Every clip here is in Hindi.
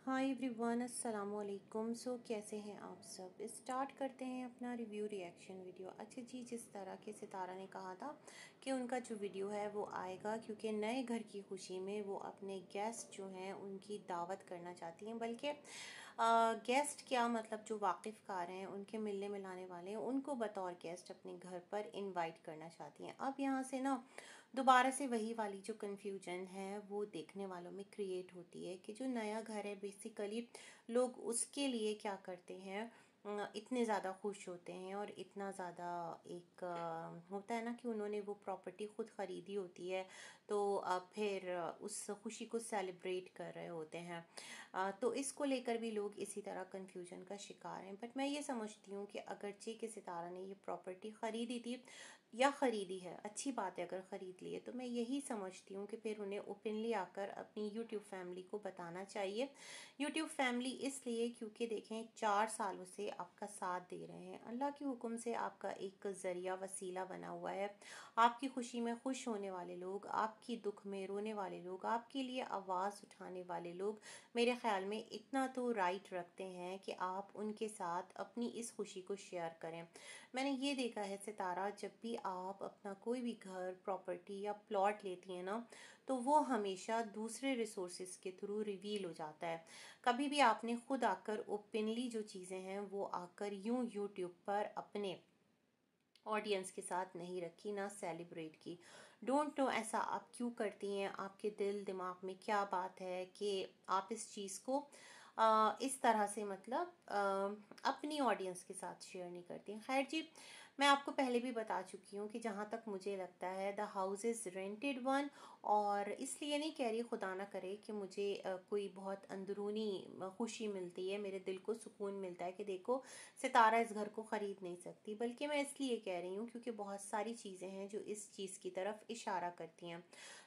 हाय एवरीवन, अस्सलाम वालेकुम। कैसे हैं आप सब। स्टार्ट करते हैं अपना रिव्यू रिएक्शन वीडियो। अच्छा जी, जिस तरह के सितारा ने कहा था कि उनका जो वीडियो है वो आएगा, क्योंकि नए घर की खुशी में वो अपने गेस्ट जो हैं उनकी दावत करना चाहती हैं। बल्कि गेस्ट क्या, मतलब जो वाकिफ़कार हैं, उनके मिलने मिलाने वाले हैं, उनको बतौर गेस्ट अपने घर पर इनवाइट करना चाहती हैं। अब यहाँ से ना दोबारा से वही वाली जो कन्फ्यूजन है वो देखने वालों में क्रिएट होती है कि जो नया घर है बेसिकली लोग उसके लिए क्या करते हैं, इतने ज़्यादा खुश होते हैं और इतना ज़्यादा एक होता है ना कि उन्होंने वो प्रॉपर्टी ख़ुद ख़रीदी होती है, तो फिर उस खुशी को सेलिब्रेट कर रहे होते हैं। तो इसको लेकर भी लोग इसी तरह कन्फ्यूजन का शिकार हैं। बट मैं ये समझती हूँ कि अगरचे कि सितारा ने ये प्रॉपर्टी ख़रीदी थी या ख़रीदी है, अच्छी बात है अगर ख़रीद ली है, तो मैं यही समझती हूँ कि फिर उन्हें ओपनली आकर अपनी यूट्यूब फैमिली को बताना चाहिए। यूट्यूब फैमिली इसलिए क्योंकि देखें 4 सालों से आपका साथ दे रहे हैं, अल्लाह के हुक्म से आपका एक ज़रिया वसीला बना हुआ है। आपकी खुशी में खुश होने वाले लोग, आपकी दुख में रोने वाले लोग, आपके लिए आवाज़ उठाने वाले लोग मेरे ख़्याल में इतना तो राइट रखते हैं कि आप उनके साथ अपनी इस खुशी को शेयर करें। मैंने ये देखा है सितारा, जब भी आप अपना कोई भी घर, प्रॉपर्टी या प्लॉट लेती हैं ना, तो वो हमेशा दूसरे रिसोर्सेज के थ्रू रिवील हो जाता है। कभी भी आपने खुद आकर ओपनली जो चीज़ें हैं वो आकर यूं यूट्यूब पर अपने ऑडियंस के साथ नहीं रखी, ना सेलिब्रेट की। डोंट नो ऐसा आप क्यों करती हैं, आपके दिल दिमाग में क्या बात है कि आप इस चीज़ को इस तरह से, मतलब अपनी ऑडियंस के साथ शेयर नहीं करती हैं। खैर जी, मैं आपको पहले भी बता चुकी हूँ कि जहाँ तक मुझे लगता है the house is rented one, और इसलिए नहीं कह रही, खुदा ना करे कि मुझे कोई बहुत अंदरूनी खुशी मिलती है, मेरे दिल को सुकून मिलता है कि देखो सितारा इस घर को ख़रीद नहीं सकती, बल्कि मैं इसलिए कह रही हूँ क्योंकि बहुत सारी चीज़ें हैं जो इस चीज़ की तरफ इशारा करती हैं।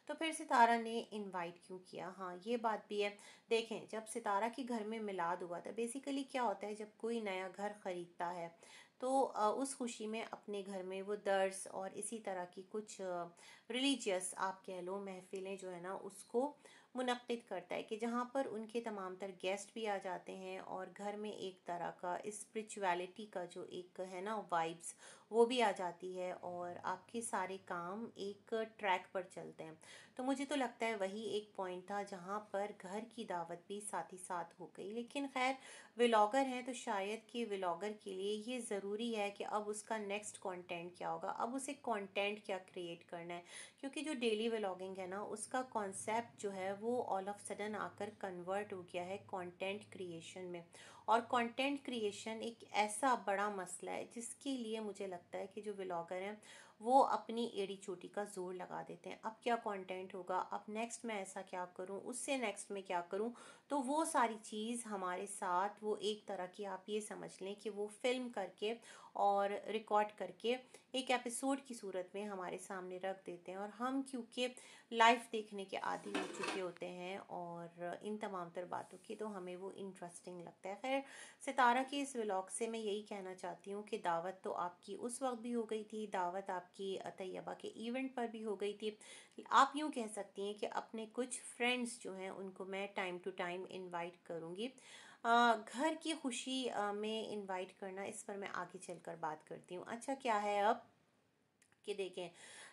तो फिर सितारा ने इनवाइट क्यों किया, हाँ ये बात भी है। देखें, जब सितारा के घर में मिलाद हुआ था, बेसिकली क्या होता है जब कोई नया घर ख़रीदता है तो उस खुशी में अपने घर में वो दर्स और इसी तरह की कुछ रिलीजियस आप कह लो महफिलें जो है ना उसको मुनक्किद करता है, कि जहाँ पर उनके तमाम तर गेस्ट भी आ जाते हैं और घर में एक तरह का स्पिरिचुअलिटी का जो एक है ना वाइब्स, वो भी आ जाती है और आपके सारे काम एक ट्रैक पर चलते हैं। तो मुझे तो लगता है वही एक पॉइंट था जहाँ पर घर की दावत भी साथ ही साथ हो गई। लेकिन खैर, व्लॉगर हैं तो शायद कि व्लॉगर के लिए ये ज़रूरी है कि अब उसका नेक्स्ट कंटेंट क्या होगा, अब उसे कंटेंट क्या क्रिएट करना है, क्योंकि जो डेली व्लॉगिंग है ना उसका कॉन्सेप्ट जो है वो ऑल ऑफ सडन आकर कन्वर्ट हो गया है कंटेंट क्रिएशन में। और कंटेंट क्रिएशन एक ऐसा बड़ा मसला है जिसके लिए मुझे लगता है कि जो व्लॉगर हैं वो अपनी एड़ी चोटी का जोर लगा देते हैं। अब क्या कंटेंट होगा, अब नेक्स्ट मैं ऐसा क्या करूं, उससे नेक्स्ट में क्या करूं, तो वो सारी चीज़ हमारे साथ वो एक तरह की, आप ये समझ लें कि वो फिल्म करके और रिकॉर्ड करके एक एपिसोड की सूरत में हमारे सामने रख देते हैं। और हम क्योंकि लाइव देखने के आदी हो चुके होते हैं और इन तमाम तर बातों की, तो हमें वो इंटरेस्टिंग लगता है। खैर, सितारा की इस व्लॉग से मैं यही कहना चाहती हूँ कि दावत तो आपकी उस वक्त भी हो गई थी, दावत आपकी तैयबा के इवेंट पर भी हो गई थी। आप यूँ कह सकती हैं कि अपने कुछ फ्रेंड्स जो हैं उनको मैं टाइम टू टाइम इनवाइट करूँगी। घर की खुशी में इनवाइट करना, इस पर मैं आगे चलकर बात करती हूँ। अच्छा क्या है अब कि देखें,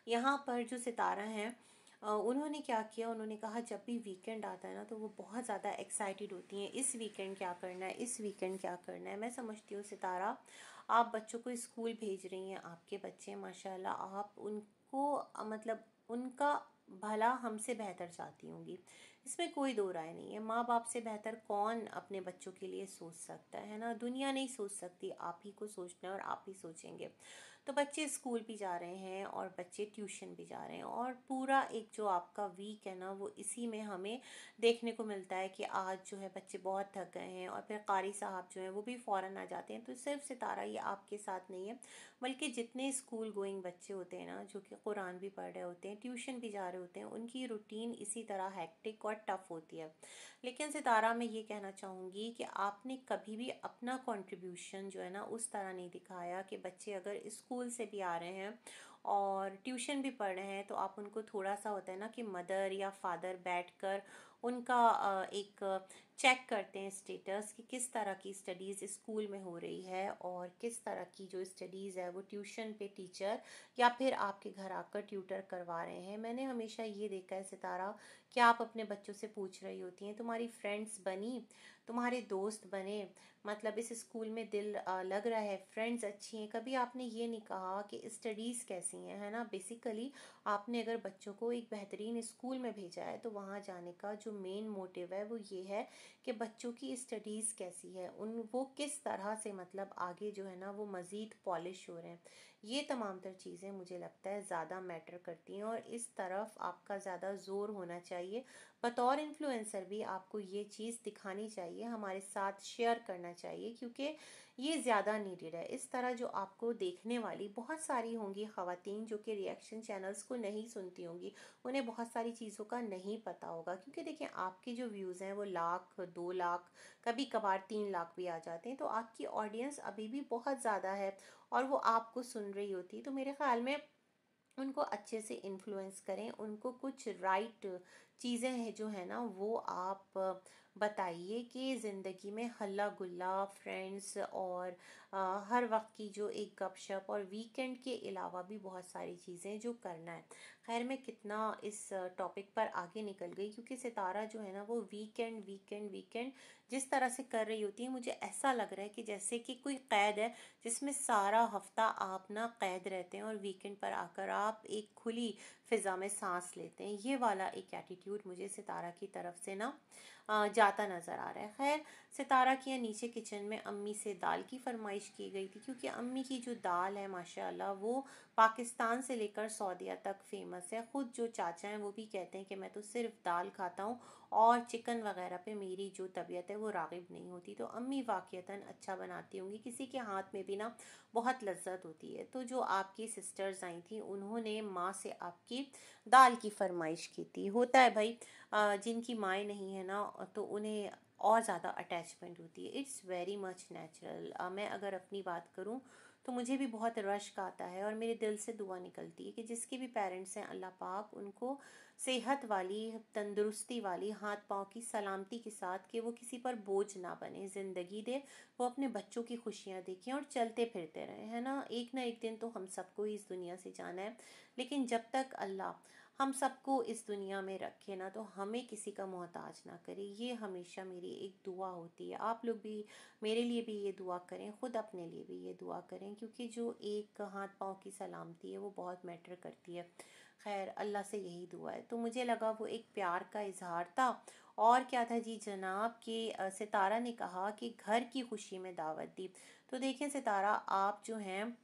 यहाँ पर जो सितारा हैं उन्होंने क्या किया, उन्होंने कहा जब भी वीकेंड आता है ना तो वो बहुत ज़्यादा एक्साइटेड होती हैं, इस वीकेंड क्या करना है, इस वीकेंड क्या करना है। मैं समझती हूँ सितारा, आप बच्चों को स्कूल भेज रही हैं, आपके बच्चे माशाल्लाह, आप उनको मतलब उनका भला हमसे बेहतर चाहती होंगी, इसमें कोई दो राय नहीं है। माँ बाप से बेहतर कौन अपने बच्चों के लिए सोच सकता है ना, दुनिया नहीं सोच सकती, आप ही को सोचना है और आप ही सोचेंगे। तो बच्चे स्कूल भी जा रहे हैं और बच्चे ट्यूशन भी जा रहे हैं, और पूरा एक जो आपका वीक है ना वो इसी में हमें देखने को मिलता है कि आज जो है बच्चे बहुत थक गए हैं और फिर कारी साहब जो हैं वो भी फ़ौरन आ जाते हैं। तो सिर्फ सितारा ये आपके साथ नहीं है, बल्कि जितने स्कूल गोइंग बच्चे होते हैं ना, जो कि कुरान भी पढ़ रहे होते हैं, ट्यूशन भी जा रहे होते हैं, उनकी रूटीन इसी तरह हैक्टिक और टफ होती है। लेकिन सितारा, मैं ये कहना चाहूँगी कि आपने कभी भी अपना कंट्रीब्यूशन जो है ना उस तरह नहीं दिखाया कि बच्चे अगर स्कूल से भी आ रहे हैं और ट्यूशन भी पढ़ रहे हैं तो आप उनको थोड़ा सा होता है ना कि मदर या फादर बैठकर उनका एक चेक करते हैं स्टेटस कि किस तरह की स्टडीज़ स्कूल में हो रही है और किस तरह की जो स्टडीज़ है वो ट्यूशन पे टीचर या फिर आपके घर आकर ट्यूटर करवा रहे हैं। मैंने हमेशा ये देखा है सितारा कि आप अपने बच्चों से पूछ रही होती हैं तुम्हारी फ्रेंड्स बनी, तुम्हारे दोस्त बने, मतलब इस स्कूल में दिल लग रहा है, फ्रेंड्स अच्छी हैं। कभी आपने ये नहीं कहा कि स्टडीज़ कैसी हैं, है ना। बेसिकली आपने अगर बच्चों को एक बेहतरीन स्कूल में भेजा है तो वहाँ जाने का जो मेन मोटिव है वो ये है कि बच्चों की स्टडीज़ कैसी है, उन वो किस तरह से मतलब आगे जो है ना वो मज़ीद पॉलिश हो रहे हैं। ये तमाम तर चीज़ें मुझे लगता है ज़्यादा मैटर करती हैं और इस तरफ आपका ज़्यादा ज़ोर होना चाहिए। बतौर इन्फ्लुएंसर भी आपको ये चीज़ दिखानी चाहिए, हमारे साथ शेयर करना चाहिए, क्योंकि ये ज़्यादा नीडेड है। इस तरह जो आपको देखने वाली बहुत सारी होंगी ख़वातीन जो कि रिएक्शन चैनल्स को नहीं सुनती होंगी, उन्हें बहुत सारी चीज़ों का नहीं पता होगा, क्योंकि देखिए आपके जो व्यूज़ हैं वो लाख 2 लाख कभी कभार 3 लाख भी आ जाते हैं, तो आपकी ऑडियंस अभी भी बहुत ज़्यादा है और वो आपको सुन रही होती है। तो मेरे ख्याल में उनको अच्छे से इन्फ्लुएंस करें, उनको कुछ राइट चीज़ें हैं जो है ना वो आप बताइए कि ज़िंदगी में हल्ला गुल्ला फ्रेंड्स और हर वक्त की जो एक गपशप और वीकेंड के अलावा भी बहुत सारी चीज़ें जो करना है। खैर मैं कितना इस टॉपिक पर आगे निकल गई, क्योंकि सितारा जो है ना वो वीकेंड वीकेंड वीकेंड जिस तरह से कर रही होती है, मुझे ऐसा लग रहा है कि जैसे कि कोई कैद है जिसमें सारा हफ्ता आप ना कैद रहते हैं और वीकेंड पर आकर आप एक खुली फिजा में सांस लेते हैं। ये वाला एक एटीट्यूड मुझे सितारा की तरफ से ना जाता नज़र आ रहा है। खैर सितारा की यहाँ नीचे किचन में अम्मी से दाल की फरमाइश की गई थी, क्योंकि अम्मी की जो दाल है माशाल्लाह वो पाकिस्तान से लेकर सऊदीया तक फेमस है। ख़ुद जो चाचा हैं वो भी कहते हैं कि मैं तो सिर्फ दाल खाता हूँ और चिकन वगैरह पे मेरी जो तबीयत है वो राग़िब नहीं होती। तो अम्मी वाक़ईतन अच्छा बनाती होंगी, किसी के हाथ में भी ना बहुत लज्जत होती है। तो जो आपकी सिस्टर्स आई थी उन्होंने माँ से आपकी दाल की फरमाइश की थी। होता है भाई, जिनकी माएँ नहीं है ना तो उन्हें और ज़्यादा अटैचमेंट होती है। It's very much natural. मैं अगर अपनी बात करूँ तो मुझे भी बहुत रश्क आता है और मेरे दिल से दुआ निकलती है कि जिसके भी पेरेंट्स हैं अल्लाह पाक उनको सेहत वाली, तंदुरुस्ती वाली, हाथ पाँव की सलामती के साथ, कि वो किसी पर बोझ ना बने, ज़िंदगी दे, वो अपने बच्चों की खुशियाँ देखें और चलते फिरते रहें, है ना। एक दिन तो हम सबको ही इस दुनिया से जाना है, लेकिन जब तक अल्लाह हम सबको इस दुनिया में रखे ना तो हमें किसी का मोहताज ना करे। ये हमेशा मेरी एक दुआ होती है। आप लोग भी मेरे लिए भी ये दुआ करें, ख़ुद अपने लिए भी ये दुआ करें, क्योंकि जो एक हाथ पाँव की सलामती है वो बहुत मैटर करती है। खैर अल्लाह से यही दुआ है। तो मुझे लगा वो एक प्यार का इजहार था। और क्या था जी जनाब कि सितारा ने कहा कि घर की खुशी में दावत दी। तो देखें सितारा, आप जो हैं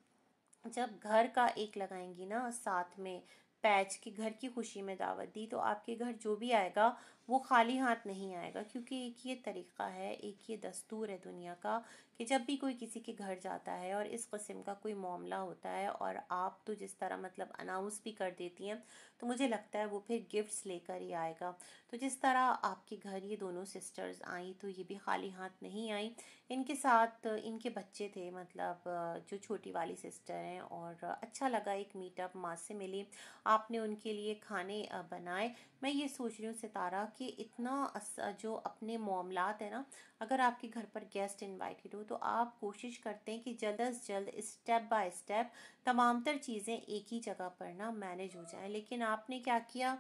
जब घर का एक लगाएंगी ना साथ में पैच की घर की खुशी में दावत दी, तो आपके घर जो भी आएगा वो खाली हाथ नहीं आएगा, क्योंकि एक ये तरीक़ा है, एक ये दस्तूर है दुनिया का कि जब भी कोई किसी के घर जाता है और इस किस्म का कोई मामला होता है और आप तो जिस तरह मतलब अनाउंस भी कर देती हैं, तो मुझे लगता है वो फिर गिफ्ट्स लेकर ही आएगा। तो जिस तरह आपके घर ये दोनों सिस्टर्स आई तो ये भी खाली हाथ नहीं आई, इनके साथ इनके बच्चे थे, मतलब जो छोटी वाली सिस्टर हैं, और अच्छा लगा एक मीटअप, माँ से मिली, आपने उनके लिए खाने बनाए। मैं ये सोच रही हूँ सितारा कि इतना जो अपने मामलात है ना, अगर आपके घर पर गेस्ट इनवाइटेड हो तो आप कोशिश करते हैं कि जल्द अज जल्द स्टेप बाय स्टेप तमाम तर चीज़ें एक ही जगह पर ना मैनेज हो जाएं। लेकिन आपने क्या किया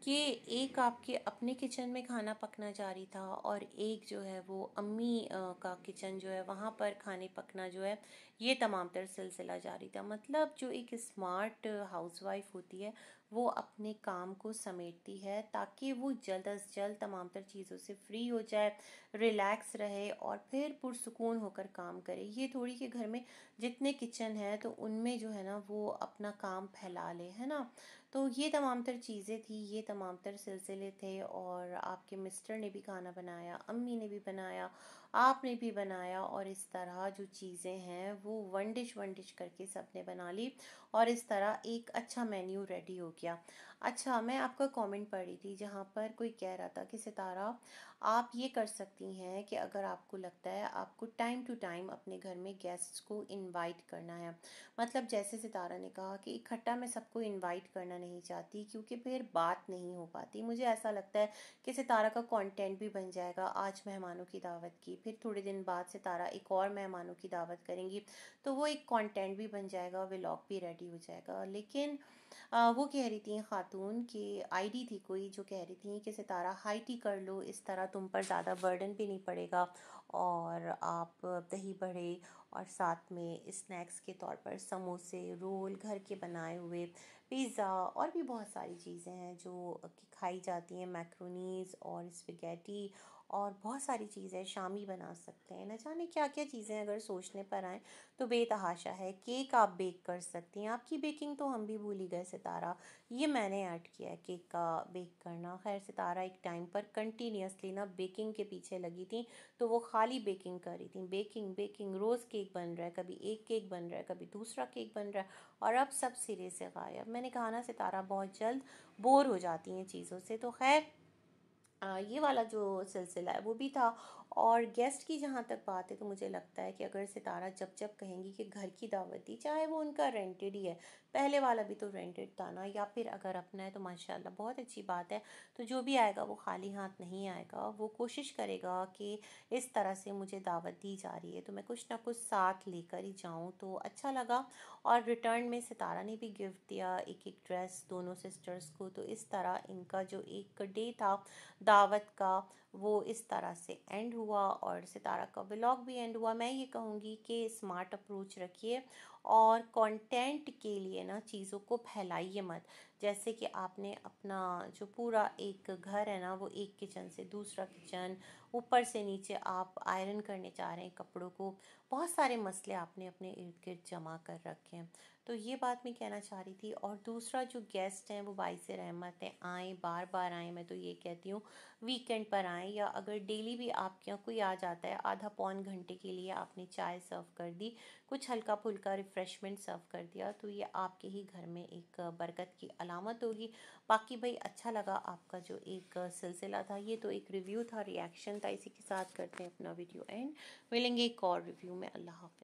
कि एक आपके अपने किचन में खाना पकना जारी था और एक जो है वो अम्मी का किचन जो है वहाँ पर खाने पकना जो है ये तमाम तर सिलसिला जारी था। मतलब जो एक स्मार्ट हाउसवाइफ होती है वो अपने काम को समेटती है ताकि वो जल्द अज जल्द तमाम तर चीज़ों से फ्री हो जाए, रिलैक्स रहे और फिर पुरसुकून होकर काम करे। ये थोड़ी कि घर में जितने किचन है तो उनमें जो है ना वो अपना काम फैला ले, है ना। तो ये तमाम तर चीज़ें थी, ये तमाम तर सिलसिले थे। और आपके मिस्टर ने भी खाना बनाया, अम्मी ने भी बनाया, आपने भी बनाया, और इस तरह जो चीज़ें हैं वो वन डिश करके सबने बना ली और इस तरह एक अच्छा मेन्यू रेडी हो गया। अच्छा, मैं आपका कमेंट पढ़ रही थी जहाँ पर कोई कह रहा था कि सितारा, आप ये कर सकती हैं कि अगर आपको लगता है आपको टाइम टू टाइम अपने घर में गेस्ट्स को इनवाइट करना है, मतलब जैसे सितारा ने कहा कि इकट्ठा मैं सबको इनवाइट करना नहीं चाहती क्योंकि फिर बात नहीं हो पाती। मुझे ऐसा लगता है कि सितारा का कंटेंट भी बन जाएगा। आज मेहमानों की दावत की, फिर थोड़े दिन बाद सितारा एक और मेहमानों की दावत करेंगी, तो वो एक कंटेंट भी बन जाएगा, व्लॉग भी रेडी हो जाएगा। लेकिन वो कह रही थी खातून कि आईडी थी कोई जो कह रही थी कि सितारा हाई टी कर लो, इस तरह तुम पर ज़्यादा बर्डन भी नहीं पड़ेगा और आप दही बड़े और साथ में स्नैक्स के तौर पर समोसे, रोल, घर के बनाए हुए पिज़्ज़ा और भी बहुत सारी चीज़ें हैं जो कि खाई जाती हैं, मैक्रोनीज और स्पेगेटी और बहुत सारी चीज़ें शामी बना सकते हैं। न जाने क्या क्या चीज़ें अगर सोचने पर आए तो बेतहाशा है। केक आप बेक कर सकती हैं, आपकी बेकिंग तो हम भी भूल ही गए सितारा, ये मैंने ऐड किया है केक का बेक करना। खैर सितारा एक टाइम पर कंटिन्यूसली ना बेकिंग के पीछे लगी थी, तो वो खाली बेकिंग कर रही थी, बेकिंग बेकिंग, रोज़ केक बन रहा है, कभी एक केक बन रहा है, कभी दूसरा केक बन रहा है और अब सब सिरे से गायब। मैंने कहा ना सितारा बहुत जल्द बोर हो जाती हैं चीज़ों से। तो खैर ये वाला जो सिलसिला है वो भी था। और गेस्ट की जहाँ तक बात है तो मुझे लगता है कि अगर सितारा जब जब कहेंगी कि घर की दावत दी, चाहे वो उनका रेंटेड ही है, पहले वाला भी तो रेंटेड था ना, या फिर अगर अपना है तो माशाल्लाह बहुत अच्छी बात है। तो जो भी आएगा वो खाली हाथ नहीं आएगा, वो कोशिश करेगा कि इस तरह से मुझे दावत दी जा रही है तो मैं कुछ ना कुछ साथ लेकर ही जाऊँ, तो अच्छा लगा। और रिटर्न में सितारा ने भी गिफ्ट दिया एक एक ड्रेस दोनों सिस्टर्स को। तो इस तरह इनका जो एक डे था दावत का वो इस तरह से एंड हुआ और सितारा का व्लॉग भी एंड हुआ। मैं ये कहूँगी कि स्मार्ट अप्रोच रखिए और कंटेंट के लिए ना चीज़ों को फैलाइए मत। जैसे कि आपने अपना जो पूरा एक घर है ना, वो एक किचन से दूसरा किचन, ऊपर से नीचे आप आयरन करने चाह रहे हैं कपड़ों को, बहुत सारे मसले आपने अपने इर्द गिर्द जमा कर रखे हैं। तो ये बात मैं कहना चाह रही थी। और दूसरा जो गेस्ट हैं वो बाइस रहमत है, आएँ बार बार आएँ, मैं तो ये कहती हूँ वीकेंड पर आएँ, या अगर डेली भी आपके यहाँ कोई आ जाता है आधा पौन घंटे के लिए आपने चाय सर्व कर दी, कुछ हल्का फुल्का रिफ़्रेशमेंट सर्व कर दिया, तो ये आपके ही घर में एक बरकत की अलामत होगी। बाकी भाई अच्छा लगा आपका जो एक सिलसिला था, ये तो एक रिव्यू था, रिएक्शन था। इसी के साथ करते हैं अपना वीडियो एंड, मिलेंगे एक और रिव्यू में। अल्लाह हाफ़िज़।